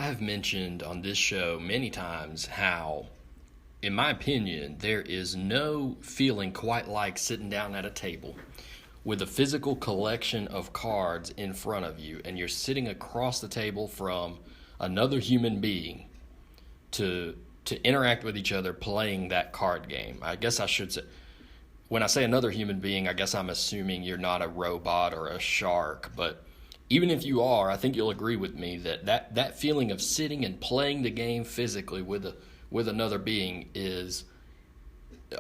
have mentioned on this show many times how, in my opinion, there is no feeling quite like sitting down at a table with a physical collection of cards in front of you, and you're sitting across the table from another human being to interact with each other playing that card game. I guess I should say, when I say another human being, I guess I'm assuming you're not a robot or a shark, but even if you are, I think you'll agree with me that feeling of sitting and playing the game physically with another being is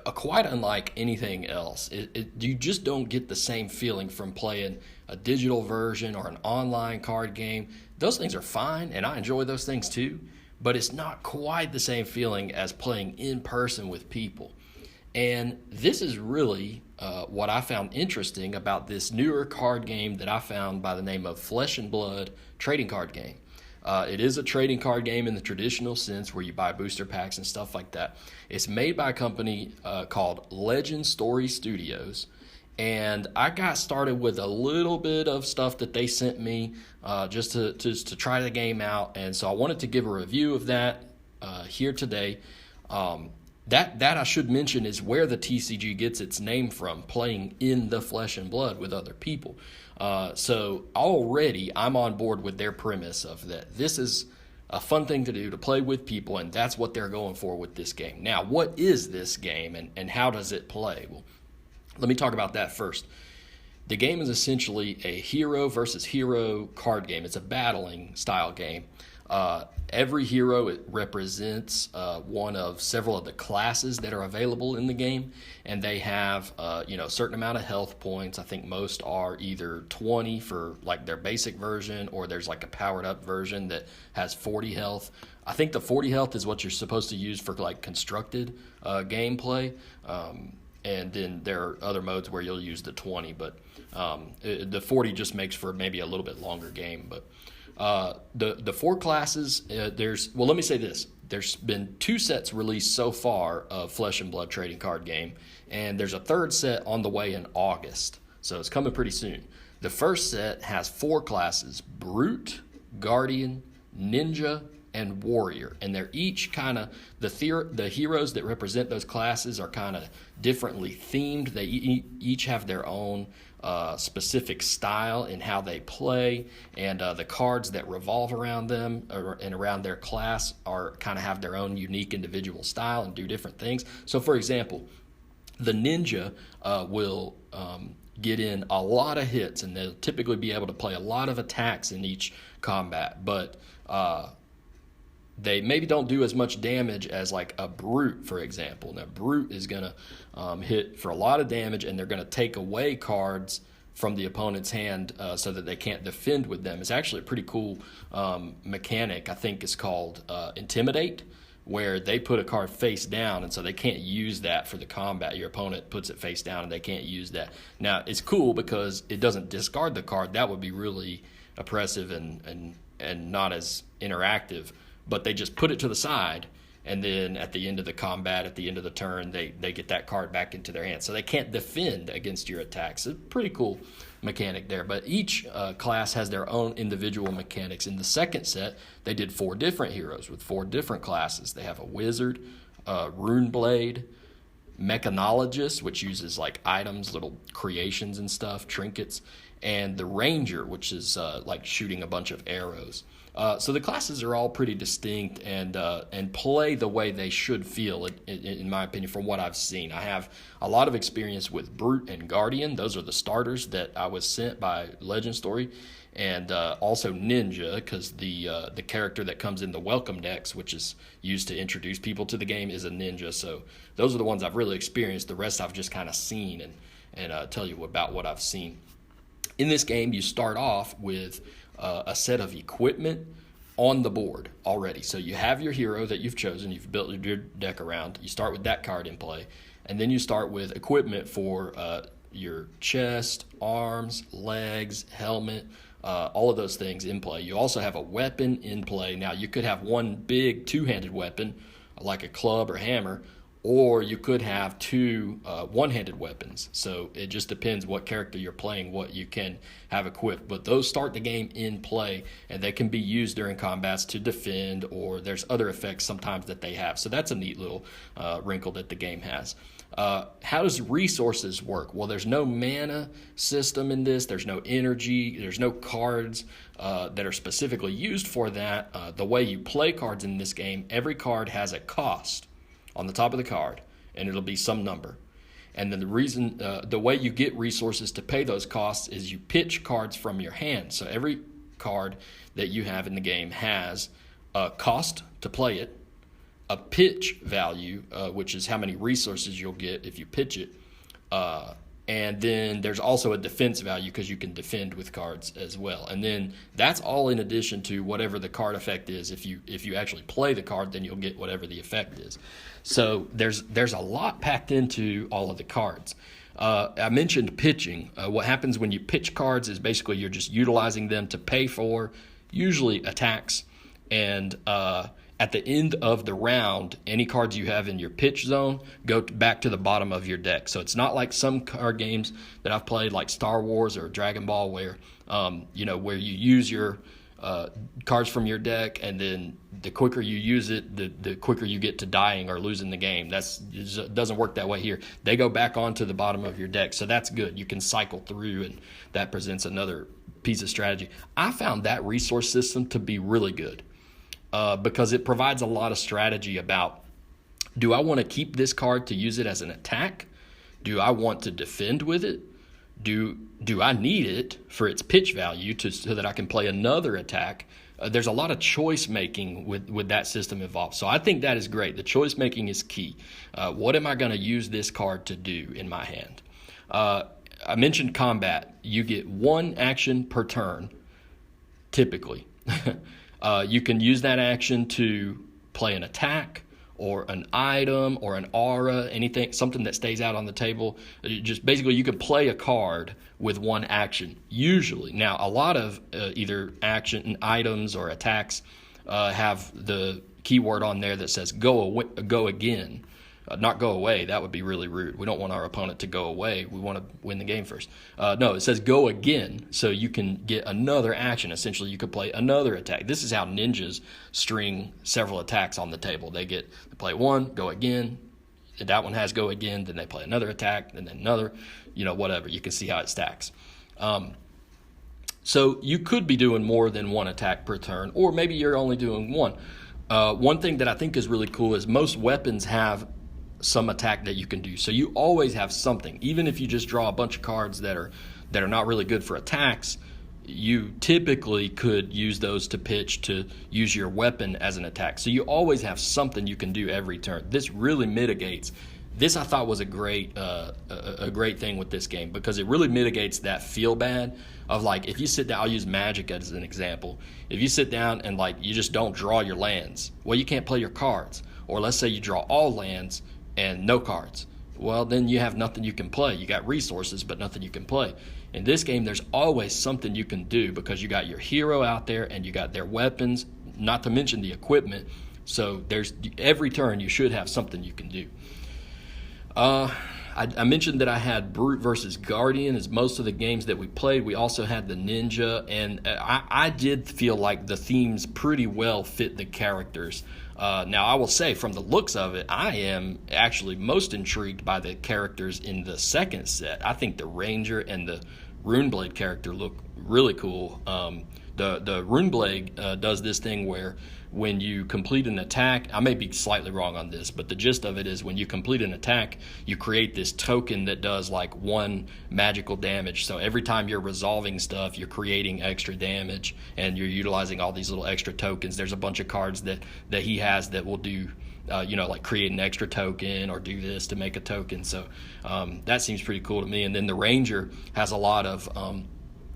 quite unlike anything else. You just don't get the same feeling from playing a digital version or an online card game. Those things are fine, and I enjoy those things too, but it's not quite the same feeling as playing in person with people. And this is really what I found interesting about this newer card game that I found by the name of Flesh and Blood trading card game. It is a trading card game in the traditional sense where you buy booster packs and stuff like that. It's made by a company called Legend Story Studios. And I got started with a little bit of stuff that they sent me just to try the game out. And so I wanted to give a review of that here today. That I should mention is where the TCG gets its name from, playing in the flesh and blood with other people. So already I'm on board with their premise of that. This is a fun thing to do, to play with people, and that's what they're going for with this game. Now, what is this game and how does it play? Well, let me talk about that first. The game is essentially a hero versus hero card game. It's a battling style game. Every hero, it represents one of several of the classes that are available in the game, and they have a certain amount of health points. I think most are either 20 for like their basic version, or there's like a powered up version that has 40 health. I think the 40 health is what you're supposed to use for like constructed gameplay, and then there are other modes where you'll use the 20, but the 40 just makes for maybe a little bit longer game. But the four classes, let me say this. There's been 2 sets released so far of Flesh and Blood trading card game, and there's a 3rd set on the way in August, so it's coming pretty soon. The first set has 4 classes: Brute, Guardian, Ninja, and Warrior, and they're each kind of, the heroes that represent those classes are kind of differently themed. They each have their own specific style in how they play, and the cards that revolve around them and around their class are kind of have their own unique individual style and do different things. So for example, the ninja will get in a lot of hits, and they'll typically be able to play a lot of attacks in each combat, but they maybe don't do as much damage as like a brute, for example. Now, brute is going to hit for a lot of damage, and they're going to take away cards from the opponent's hand so that they can't defend with them. It's actually a pretty cool mechanic. I think it's called Intimidate, where they put a card face down, and so they can't use that for the combat. Your opponent puts it face down, and they can't use that. Now, it's cool because it doesn't discard the card. That would be really oppressive and not as interactive. But they just put it to the side, and then at the end of the combat, at the end of the turn, they get that card back into their hand. So they can't defend against your attacks. It's a pretty cool mechanic there. But each class has their own individual mechanics. In the second set, they did 4 different heroes with 4 different classes. They have a wizard, rune blade, mechanologist, which uses like items, little creations and stuff, trinkets, and the ranger, which is like shooting a bunch of arrows. So the classes are all pretty distinct and play the way they should feel, in my opinion, from what I've seen. I have a lot of experience with Brute and Guardian. Those are the starters that I was sent by Legend Story, and also Ninja, because the character that comes in the welcome decks, which is used to introduce people to the game, is a ninja. So those are the ones I've really experienced. The rest I've just kind of seen and tell you about what I've seen. In this game, you start off with a set of equipment on the board already. So you have your hero that you've chosen, you've built your deck around. You start with that card in play, and then you start with equipment for your chest, arms, legs, helmet, all of those things in play. You also have a weapon in play. Now, you could have one big 2-handed weapon, like a club or hammer, or you could have two one-handed weapons. So it just depends what character you're playing, what you can have equipped. But those start the game in play, and they can be used during combats to defend, or there's other effects sometimes that they have. So that's a neat little wrinkle that the game has. How does resources work? Well, there's no mana system in this. There's no energy. There's no cards that are specifically used for that. The way you play cards in this game, every card has a cost on the top of the card, and it'll be some number. And then the way you get resources to pay those costs is you pitch cards from your hand. So every card that you have in the game has a cost to play it, a pitch value, which is how many resources you'll get if you pitch it, and then there's also a defense value because you can defend with cards as well. And then that's all in addition to whatever the card effect is. If you actually play the card, then you'll get whatever the effect is. So there's a lot packed into all of the cards. I mentioned pitching. What happens when you pitch cards is basically you're just utilizing them to pay for usually attacks, and at the end of the round, any cards you have in your pitch zone go back to the bottom of your deck. So it's not like some card games that I've played, like Star Wars or Dragon Ball, where where you use your cards from your deck, and then the quicker you use it, the quicker you get to dying or losing the game. It doesn't work that way here. They go back onto the bottom of your deck, so that's good. You can cycle through, and that presents another piece of strategy. I found that resource system to be really good. Because it provides a lot of strategy about, do I want to keep this card to use it as an attack? Do I want to defend with it? Do I need it for its pitch value so that I can play another attack? There's a lot of choice making with that system involved. So I think that is great. The choice making is key. What am I going to use this card to do in my hand? I mentioned combat. You get one action per turn, typically. You can use that action to play an attack or an item or an aura, something that stays out on the table. Just basically, you can play a card with one action, usually. Now, a lot of either action items or attacks have the keyword on there that says go again. Not go away. That would be really rude. We don't want our opponent to go away. We want to win the game first. No, it says go again, so you can get another action. Essentially, you could play another attack. This is how ninjas string several attacks on the table. They play one, go again. That one has go again. Then they play another attack, and then another. Whatever. You can see how it stacks. So you could be doing more than one attack per turn, or maybe you're only doing one. One thing that I think is really cool is most weapons have some attack that you can do. So you always have something. Even if you just draw a bunch of cards that are not really good for attacks, you typically could use those to pitch to use your weapon as an attack. So you always have something you can do every turn. This really mitigates. This I thought was a great thing with this game, because it really mitigates that feel bad of, like, if you sit down, I'll use Magic as an example. If you sit down and you just don't draw your lands, well, you can't play your cards. Or let's say you draw all lands and no cards. Well, then you have nothing you can play. You got resources, but nothing you can play. In this game, there's always something you can do, because you got your hero out there and you got their weapons, not to mention the equipment. So every turn you should have something you can do. I mentioned that I had Brute versus Guardian as most of the games that we played. We also had the Ninja, and I did feel like the themes pretty well fit the characters. Now, I will say, from the looks of it, I am actually most intrigued by the characters in the second set. I think the Ranger and the Runeblade character look really cool. The Runeblade does this thing where when you complete an attack, I may be slightly wrong on this, but the gist of it is when you complete an attack, you create this token that does like one magical damage. So every time you're resolving stuff, you're creating extra damage, and you're utilizing all these little extra tokens. There's a bunch of cards that he has that will do, like create an extra token or do this to make a token. So that seems pretty cool to me. And then the Ranger has a lot of,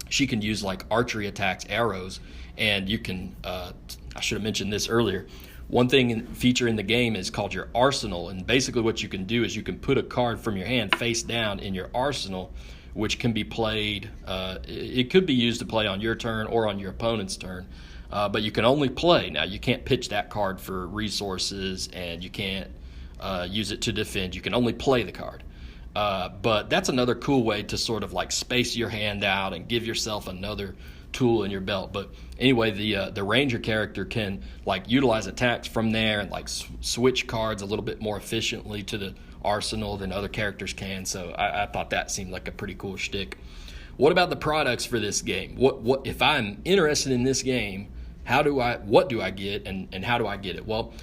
she can use like archery attacks, arrows, and you can, I should have mentioned this earlier. One feature in the game is called your arsenal, and basically what you can do is you can put a card from your hand face down in your arsenal, which can be played. It could be used to play on your turn or on your opponent's turn, but you can only play. Now, you can't pitch that card for resources, and you can't use it to defend. You can only play the card. But that's another cool way to sort of like space your hand out and give yourself another tool in your belt. But anyway, the ranger character can like utilize attacks from there and like switch cards a little bit more efficiently to the arsenal than other characters can. So I thought that seemed like a pretty cool shtick. What about the products for this game? What if I'm interested in this game? What do I get and how do I get it? Well,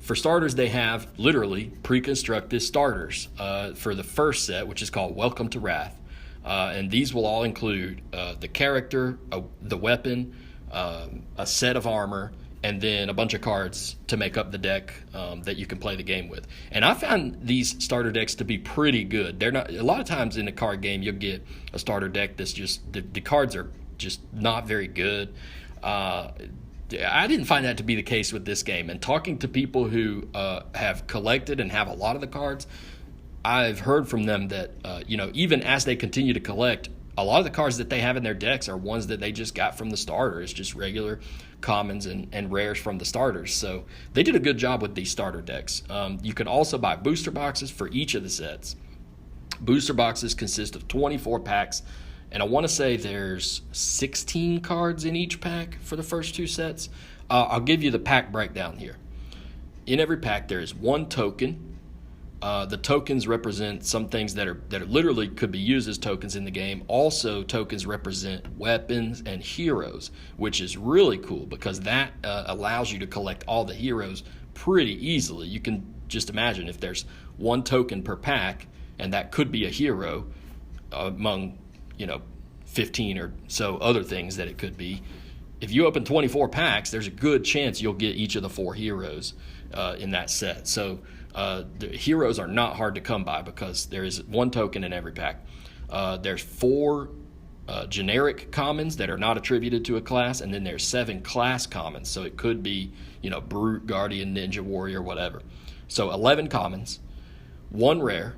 for starters, they have literally pre-constructed starters for the first set, which is called Welcome to Wrath. And these will all include the character, the weapon, a set of armor, and then a bunch of cards to make up the deck that you can play the game with. And I found these starter decks to be pretty good. They're not, a lot of times in a card game, you'll get a starter deck that's just, the cards are just not very good. I didn't find that to be the case with this game. And talking to people who have collected and have a lot of the cards, I've heard from them that, even as they continue to collect, a lot of the cards that they have in their decks are ones that they just got from the starter. It's just regular commons and rares from the starters. So they did a good job with these starter decks. You can also buy booster boxes for each of the sets. Booster boxes consist of 24 packs, and I want to say there's 16 cards in each pack for the first two sets. I'll give you the pack breakdown here. In every pack, there is one token. The tokens represent some things that are literally could be used as tokens in the game. Also, tokens represent weapons and heroes, which is really cool because that allows you to collect all the heroes pretty easily. You can just imagine if there's one token per pack, and that could be a hero among 15 or so other things that it could be. If you open 24 packs, there's a good chance you'll get each of the 4 heroes in that set. So the heroes are not hard to come by because there is one token in every pack. There's 4 generic commons that are not attributed to a class, and then there's 7 class commons. So it could be, Brute, Guardian, Ninja, Warrior, whatever. So 11 commons, 1 rare,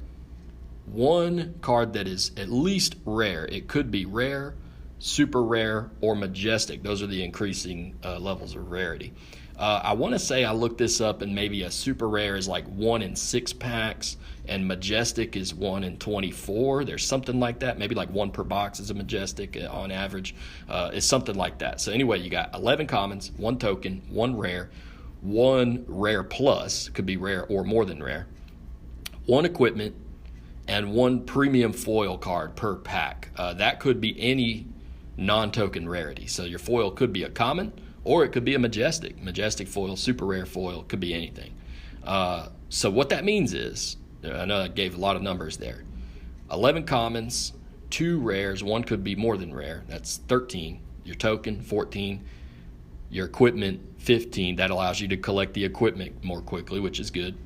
1 card that is at least rare. It could be rare, super rare, or majestic. Those are the increasing levels of rarity. I want to say I looked this up, and maybe a super rare is like 1 in 6 packs, and majestic is 1 in 24. There's something like that. Maybe like 1 per box is a majestic on average. It's something like that. So anyway, you got 11 commons, 1 token, 1 rare, 1 rare plus, could be rare or more than rare, 1 equipment, and 1 premium foil card per pack. That could be any non-token rarity. So your foil could be a common, or it could be a majestic foil, super rare foil, could be anything. So what that means is, I know I gave a lot of numbers there, 11 commons, 2 rares, 1 could be more than rare, that's 13, your token, 14, your equipment, 15, that allows you to collect the equipment more quickly, which is good,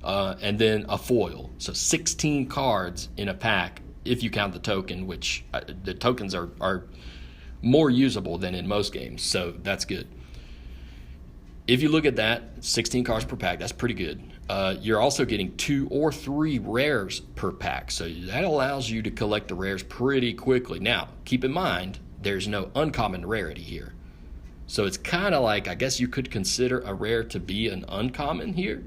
and then a foil, so 16 cards in a pack, if you count the token, which the tokens are more usable than in most games, so that's good. If you look at that, 16 cards per pack, that's pretty good. You're also getting 2 or 3 rares per pack, so that allows you to collect the rares pretty quickly. Now, keep in mind, there's no uncommon rarity here. So it's kind of like, I guess you could consider a rare to be an uncommon here,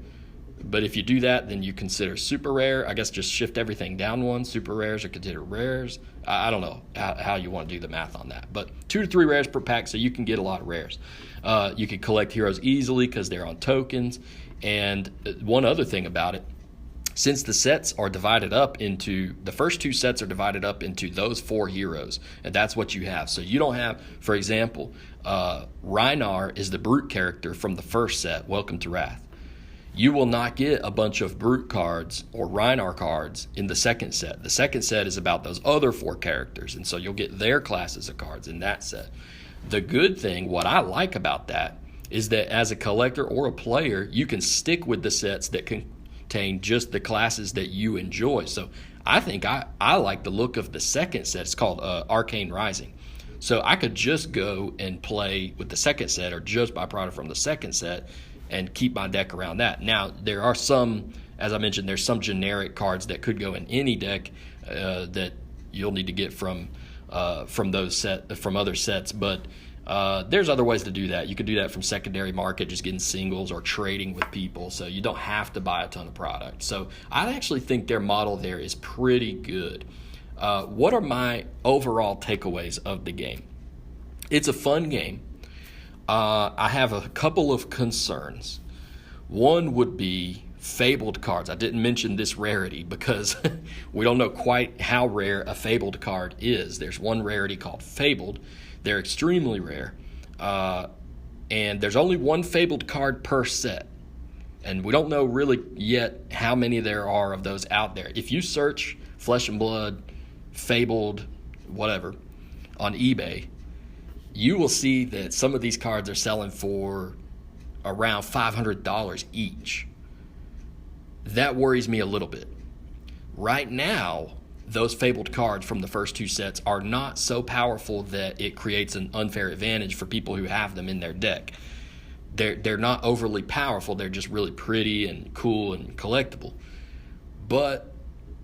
but if you do that, then you consider super rare. I guess just shift everything down 1. Super rares are considered rares. I don't know how you want to do the math on that. But 2 to 3 rares per pack, so you can get a lot of rares. You can collect heroes easily because they're on tokens. And one other thing about it, since the sets are divided up into, the first 2 sets are divided up into those 4 heroes. And that's what you have. So you don't have, for example, Rhinar is the Brute character from the first set, Welcome to Wrath. You will not get a bunch of Brute cards or Rhinar cards in the second set. The second set is about those other 4 characters, and so you'll get their classes of cards in that set. The good thing, what I like about that, is that as a collector or a player, you can stick with the sets that contain just the classes that you enjoy. So I think I like the look of the second set. It's called Arcane Rising. So I could just go and play with the second set or just buy product from the second set and keep my deck around that. Now, there are some, as I mentioned, there's some generic cards that could go in any deck that you'll need to get from other sets. But There's other ways to do that. You could do that from secondary market, just getting singles or trading with people, so you don't have to buy a ton of product. So I actually think their model there is pretty good. What are my overall takeaways of the game? It's a fun game. I have a couple of concerns. One would be fabled cards. I didn't mention this rarity because we don't know quite how rare a fabled card is. There's one rarity called fabled. They're extremely rare. And there's only one fabled card per set. And we don't know really yet how many there are of those out there. If you search Flesh and Blood, fabled, whatever, on eBay, you will see that some of these cards are selling for around $500 each. That worries me a little bit. Right now, those fabled cards from the first two sets are not so powerful that it creates an unfair advantage for people who have them in their deck. They're not overly powerful. They're just really pretty and cool and collectible. But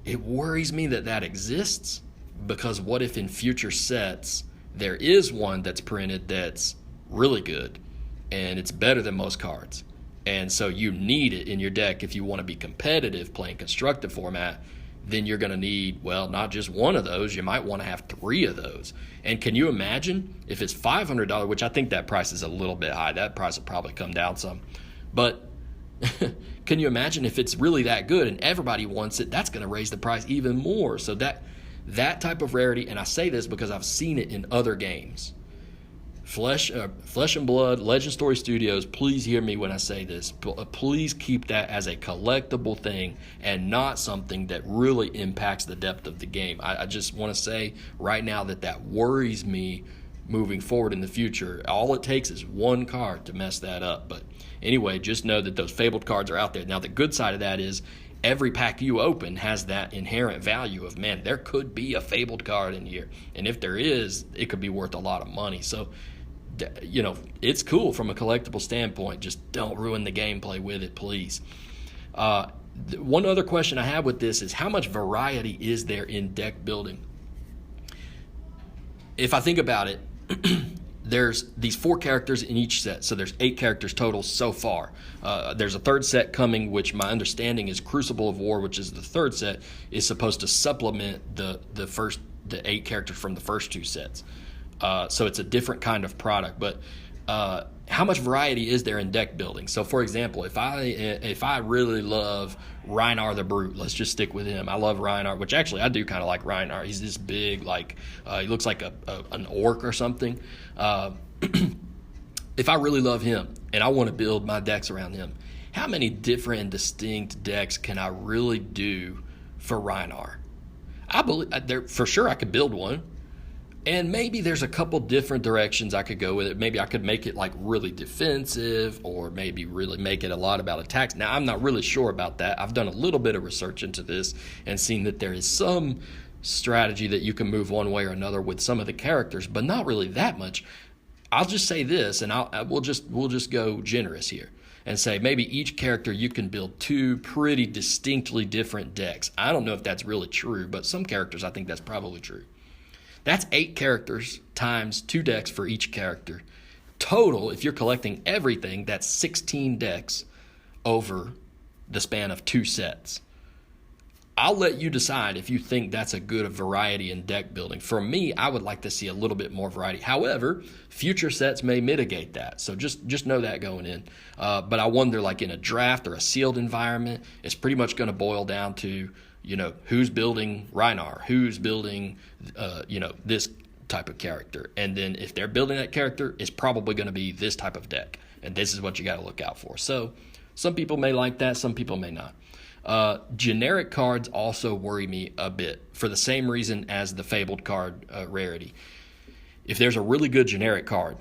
it worries me that that exists, because what if in future sets there is one that's printed that's really good and it's better than most cards, and so you need it in your deck if you want to be competitive playing constructed format? Then you're going to need, well, not just one of those, you might want to have three of those. And can you imagine if it's $500, which I think that price is a little bit high, that price will probably come down some, but can you imagine if it's really that good and everybody wants it? That's going to raise the price even more. So that type of rarity, and I say this because I've seen it in other games. Flesh and Blood, Legend Story Studios, please hear me when I say this. Please keep that as a collectible thing and not something that really impacts the depth of the game. I just want to say right now that worries me moving forward in the future. All it takes is one card to mess that up. But anyway, just know that those fabled cards are out there. Now, the good side of that is every pack you open has that inherent value of, man, there could be a fabled card in here. And if there is, it could be worth a lot of money. So, you know, it's cool from a collectible standpoint. Just don't ruin the gameplay with it, please. One other question I have with this is, how much variety is there in deck building? If I think about it, there's these 4 characters in each set, so there's 8 characters total so far. There's a third set coming, which my understanding is Crucible of War, which is the third set, is supposed to supplement the 8 characters from the first 2 sets. So it's a different kind of product. But how much variety is there in deck building? So, for example, if I really love Rhinar the Brute, let's just stick with him. I love Rhinar, which actually I do kind of like Rhinar. He's this big, like he looks like an orc or something. If I really love him and I want to build my decks around him, how many different and distinct decks can I really do for Rhinar? I believe for sure I could build one. And maybe there's a couple different directions I could go with it. Maybe I could make it like really defensive, or maybe really make it a lot about attacks. Now, I'm not really sure about that. I've done a little bit of research into this and seen that there is some strategy that you can move one way or another with some of the characters, but not really that much. I'll just say this, and we'll just go generous here and say maybe each character you can build 2 pretty distinctly different decks. I don't know if that's really true, but some characters I think that's probably true. That's 8 characters times 2 decks for each character. Total, if you're collecting everything, that's 16 decks over the span of 2 sets. I'll let you decide if you think that's a good variety in deck building. For me, I would like to see a little bit more variety. However, future sets may mitigate that. So just know that going in. But I wonder, like in a draft or a sealed environment, it's pretty much going to boil down to, you know, who's building Rhinar, who's building, this type of character. And then if they're building that character, it's probably going to be this type of deck. And this is what you got to look out for. So some people may like that, some people may not. Generic cards also worry me a bit for the same reason as the fabled card rarity. If there's a really good generic card,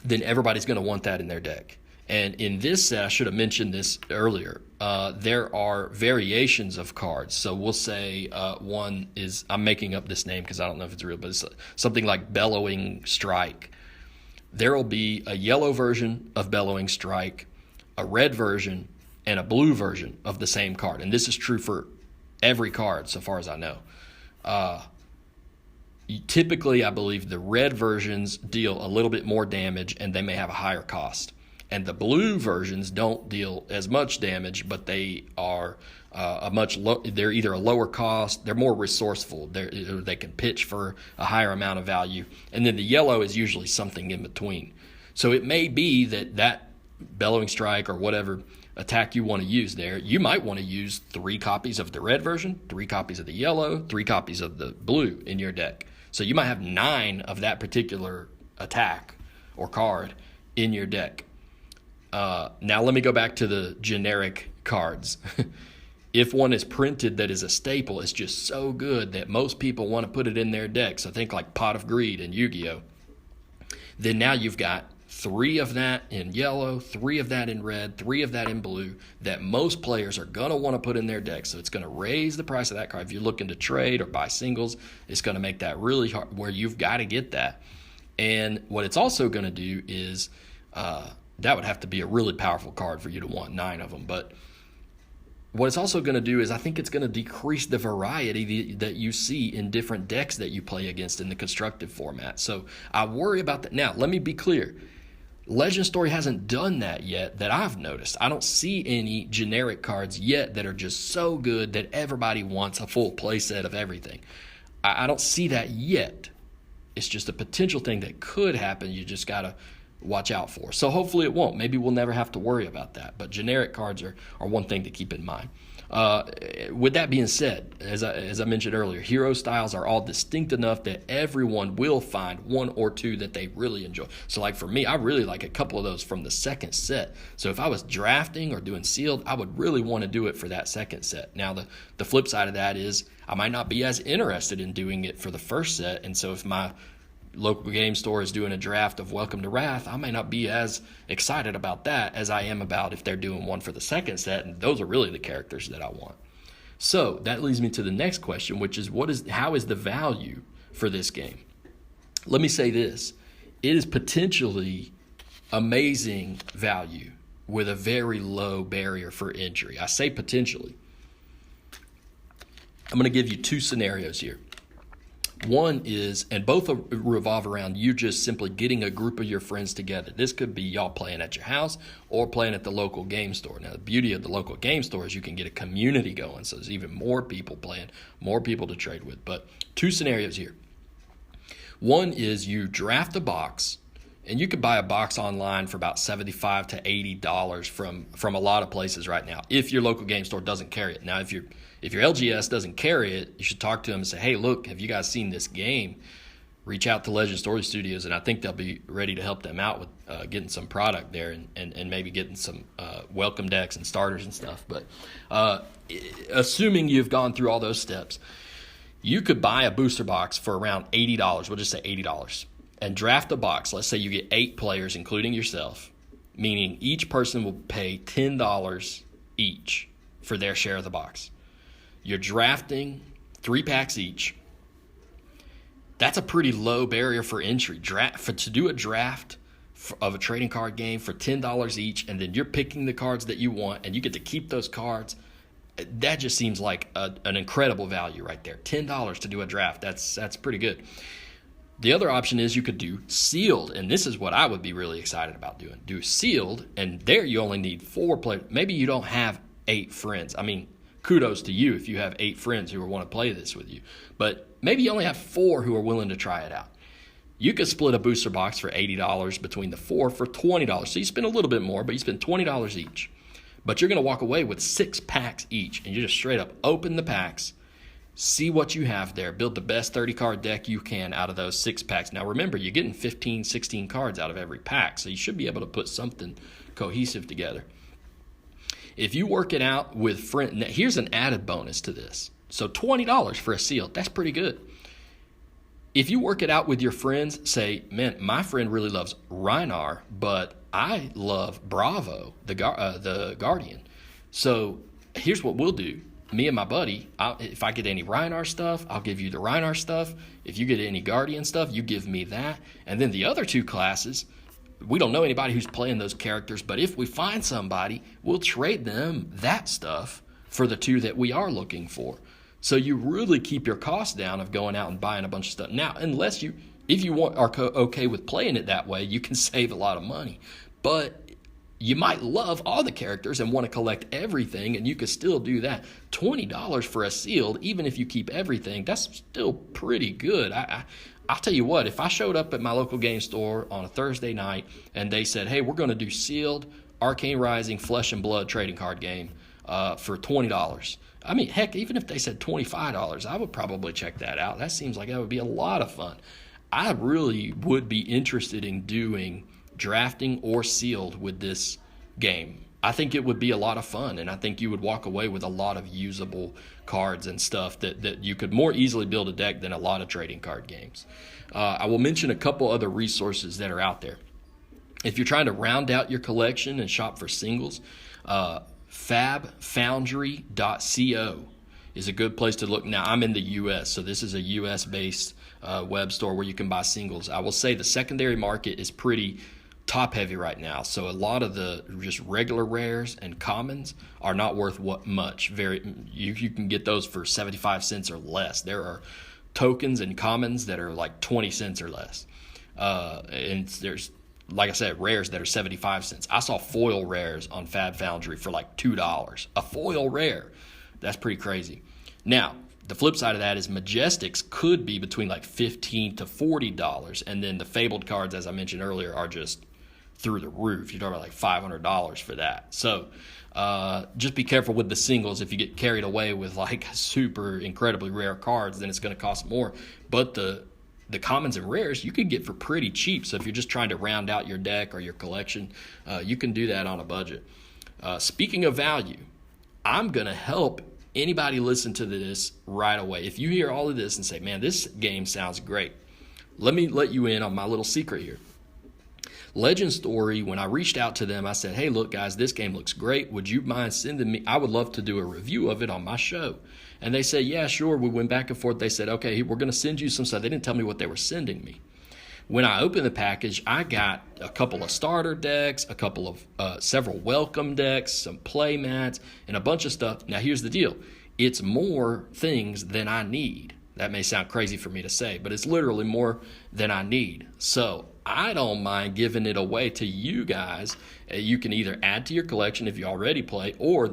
then everybody's going to want that in their deck. And in this set, I should have mentioned this earlier, there are variations of cards. So we'll say one is, I'm making up this name because I don't know if it's real, but it's something like Bellowing Strike. There will be a yellow version of Bellowing Strike, a red version, and a blue version of the same card. And this is true for every card so far as I know. typically, I believe the red versions deal a little bit more damage and they may have a higher cost. And the blue versions don't deal as much damage, but they are they're either a lower cost, they're more resourceful, they can pitch for a higher amount of value. And then the yellow is usually something in between. So it may be that bellowing strike or whatever attack you want to use there, you might want to use 3 copies of the red version, 3 copies of the yellow, 3 copies of the blue in your deck. So you might have 9 of that particular attack or card in your deck. Now let me go back to the generic cards. If one is printed that is a staple, it's just so good that most people want to put it in their deck. So think like Pot of Greed in Yu-Gi-Oh! Then now you've got 3 of that in yellow, 3 of that in red, 3 of that in blue that most players are going to want to put in their deck. So it's going to raise the price of that card. If you're looking to trade or buy singles, it's going to make that really hard where you've got to get that. And what it's also going to do is that would have to be a really powerful card for you to want 9 of them. But what it's also going to do is I think it's going to decrease the variety that you see in different decks that you play against in the constructive format. So I worry about that. Now, let me be clear. Legend Story hasn't done that yet that I've noticed. I don't see any generic cards yet that are just so good that everybody wants a full play set of everything. I don't see that yet. It's just a potential thing that could happen. You just got to watch out for. So hopefully it won't. Maybe we'll never have to worry about that. But generic cards are one thing to keep in mind. With that being said, as I mentioned earlier, hero styles are all distinct enough that everyone will find 1 or 2 that they really enjoy. So like for me, I really like a couple of those from the second set. So if I was drafting or doing sealed, I would really want to do it for that second set. Now the flip side of that is I might not be as interested in doing it for the first set. And so if my local game store is doing a draft of Welcome to Wrath, I may not be as excited about that as I am about if they're doing one for the second set, and those are really the characters that I want. So that leads me to the next question, which is how is the value for this game? Let me say this. It is potentially amazing value with a very low barrier for entry. I say potentially. I'm going to give you 2 scenarios here. One is, and both revolve around you just simply getting a group of your friends together. This could be y'all playing at your house or playing at the local game store. Now, the beauty of the local game store is you can get a community going, so there's even more people playing, more people to trade with. But 2 scenarios here. One is you draft a box, and you could buy a box online for about $75 to $80 from a lot of places right now, if your local game store doesn't carry it. Now, if your LGS doesn't carry it, you should talk to them and say, hey, look, have you guys seen this game? Reach out to Legend Story Studios, and I think they'll be ready to help them out with getting some product there and maybe getting some welcome decks and starters and stuff. But assuming you've gone through all those steps, you could buy a booster box for around $80. We'll just say $80. And draft a box. Let's say you get 8 players, including yourself, meaning each person will pay $10 each for their share of the box. You're drafting 3 packs each. That's a pretty low barrier for entry. To do a draft of a trading card game for $10 each, and then you're picking the cards that you want, and you get to keep those cards, that just seems like an incredible value right there. $10 to do a draft. That's pretty good. The other option is you could do sealed, and this is what I would be really excited about doing. Do sealed, and there you only need 4 players. Maybe you don't have 8 friends. I mean, kudos to you if you have 8 friends who want to play this with you. But maybe you only have 4 who are willing to try it out. You could split a booster box for $80 between the 4 for $20. So you spend a little bit more, but you spend $20 each. But you're going to walk away with 6 packs each, and you just straight up open the packs, see what you have there, build the best 30-card deck you can out of those 6 packs. Now remember, you're getting 15, 16 cards out of every pack, so you should be able to put something cohesive together. If you work it out with friends, now here's an added bonus to this. So $20 for a seal, that's pretty good. If you work it out with your friends, say, man, my friend really loves Rhinar, but I love Bravo, the Guardian. So here's what we'll do. Me and my buddy, if I get any Rhinar stuff, I'll give you the Rhinar stuff. If you get any Guardian stuff, you give me that. And then the other 2 classes, we don't know anybody who's playing those characters, but if we find somebody, we'll trade them that stuff for the 2 that we are looking for. So you really keep your costs down of going out and buying a bunch of stuff. Now, if you are okay with playing it that way, you can save a lot of money. But you might love all the characters and want to collect everything, and you could still do that. $20 for a sealed, even if you keep everything, that's still pretty good. I'll tell you what, if I showed up at my local game store on a Thursday night and they said, hey, we're going to do sealed Arcane Rising Flesh and Blood trading card game for $20. I mean, heck, even if they said $25, I would probably check that out. That seems like that would be a lot of fun. I really would be interested in doing drafting or sealed with this game. I think it would be a lot of fun, and I think you would walk away with a lot of usable cards and stuff that you could more easily build a deck than a lot of trading card games. I will mention a couple other resources that are out there. If you're trying to round out your collection and shop for singles, fabfoundry.co is a good place to look. Now, I'm in the U.S., so this is a U.S.-based web store where you can buy singles. I will say the secondary market is pretty top-heavy right now, so a lot of the just regular rares and commons are not worth much. You can get those for 75 cents or less. There are tokens and commons that are like 20 cents or less. And there's, like I said, rares that are 75 cents. I saw foil rares on Fab Foundry for like $2. A foil rare. That's pretty crazy. Now, the flip side of that is Majestics could be between like $15 to $40. And then the Fabled cards, as I mentioned earlier, are just through the roof. You're talking about like $500 for that. So just be careful with the singles. If you get carried away with like super incredibly rare cards, then it's going to cost more. But the commons and rares you can get for pretty cheap. So if you're just trying to round out your deck or your collection, you can do that on a budget. Speaking of value, I'm going to help anybody listen to this right away. If you hear all of this and say, man, this game sounds great, let me let you in on my little secret here. Legend Story, when I reached out to them, I said, hey, look, guys, this game looks great. Would you mind sending me? I would love to do a review of it on my show. And they said, yeah, sure. We went back and forth. They said, okay, we're going to send you some stuff. They didn't tell me what they were sending me. When I opened the package, I got a couple of starter decks, a couple of several welcome decks, some play mats, and a bunch of stuff. Now, here's the deal. It's more things than I need. That may sound crazy for me to say, but it's literally more than I need. So I don't mind giving it away to you guys. You can either add to your collection if you already play, or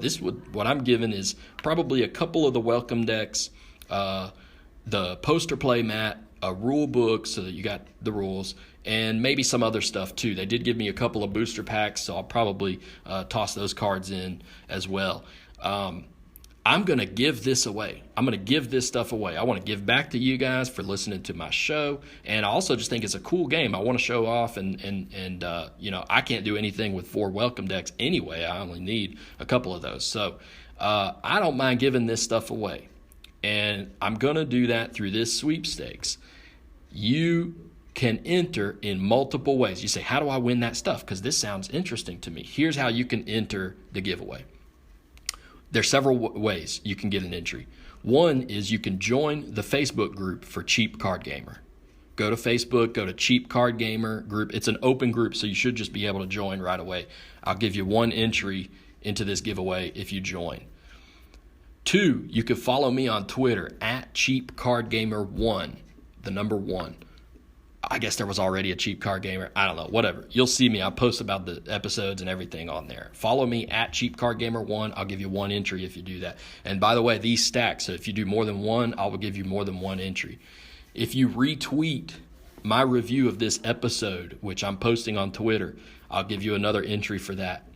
what I'm giving is probably a couple of the welcome decks, the poster play mat, a rule book so that you got the rules, and maybe some other stuff too. They did give me a couple of booster packs, so I'll probably toss those cards in as well. I'm going to give this away. I'm going to give this stuff away. I want to give back to you guys for listening to my show, and I also just think it's a cool game. I want to show off, and I can't do anything with 4 welcome decks anyway. I only need a couple of those. So I don't mind giving this stuff away, and I'm going to do that through this sweepstakes. You can enter in multiple ways. You say, how do I win that stuff? Because this sounds interesting to me. Here's how you can enter the giveaway. There's several ways you can get an entry. One is you can join the Facebook group for Cheap Card Gamer. Go to Facebook, go to Cheap Card Gamer group. It's an open group, so you should just be able to join right away. I'll give you 1 entry into this giveaway if you join. 2, you can follow me on Twitter at Cheap Card Gamer 1, the number 1. I guess there was already a Cheap Card Gamer. I don't know, whatever. You'll see me. I'll post about the episodes and everything on there. Follow me at Cheap Card Gamer 1. I'll give you 1 entry if you do that. And by the way, these stack. So if you do more than 1, I will give you more than 1 entry. If you retweet my review of this episode, which I'm posting on Twitter, I'll give you another entry for that.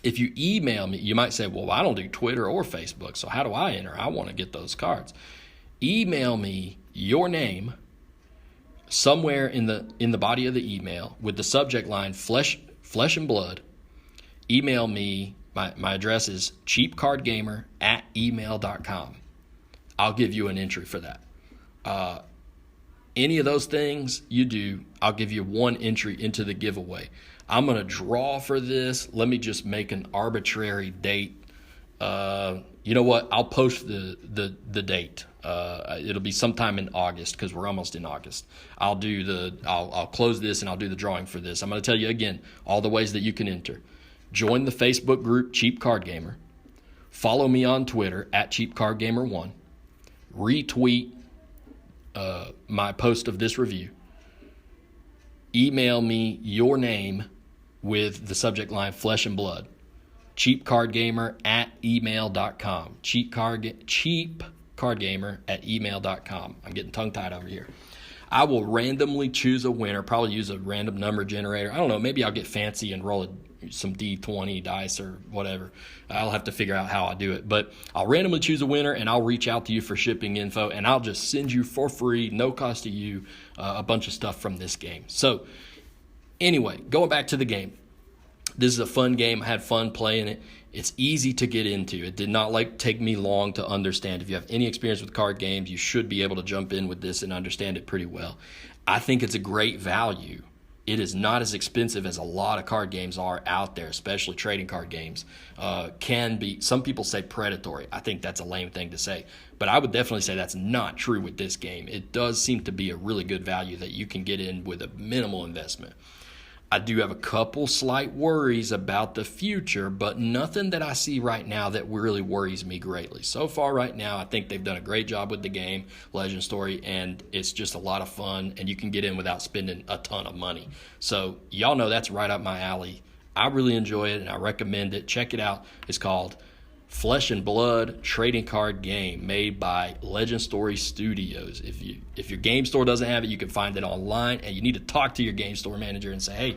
If you email me, you might say, well, I don't do Twitter or Facebook, so how do I enter? I want to get those cards. Email me your name somewhere in the body of the email with the subject line flesh and blood. Email me. My address is cheapcardgamer@email.com. I'll give you an entry for that. Any of those things you do, I'll give you 1 entry into the giveaway. I'm going to draw for this. Let me just make an arbitrary date. You know what? I'll post the date. It'll be sometime in August because we're almost in August. I'll close this and I'll do the drawing for this. I'm going to tell you again all the ways that you can enter. Join the Facebook group Cheap Card Gamer. Follow me on Twitter at Cheap Card Gamer 1. retweet my post of this review. Email me your name with the subject line Flesh and Blood. cheapcardgamer@email.com. cheapcardgamer@email.com. I'm getting tongue-tied over here. I will randomly choose a winner, probably use a random number generator. I don't know, maybe I'll get fancy and roll some D20 dice or whatever. I'll have to figure out how I do it. But I'll randomly choose a winner, and I'll reach out to you for shipping info, and I'll just send you for free, no cost to you, a bunch of stuff from this game. So anyway, going back to the game. This is a fun game. I had fun playing it. It's easy to get into. It did not take me long to understand. If you have any experience with card games, you should be able to jump in with this and understand it pretty well. I think it's a great value. It is not as expensive as a lot of card games are out there, especially trading card games. Can be. Some people say predatory. I think that's a lame thing to say. But I would definitely say that's not true with this game. It does seem to be a really good value that you can get in with a minimal investment. I do have a couple slight worries about the future, but nothing that I see right now that really worries me greatly. So far right now, I think they've done a great job with the game, Legend Story, and it's just a lot of fun, and you can get in without spending a ton of money. So y'all know that's right up my alley. I really enjoy it, and I recommend it. Check it out. It's called Flesh and Blood trading card game made by Legend Story Studios. If your game store doesn't have it, you can find it online, and you need to talk to your game store manager and say, hey,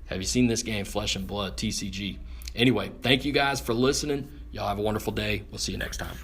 have you seen this game, Flesh and Blood, TCG? Anyway, thank you guys for listening. Y'all have a wonderful day. We'll see you next time.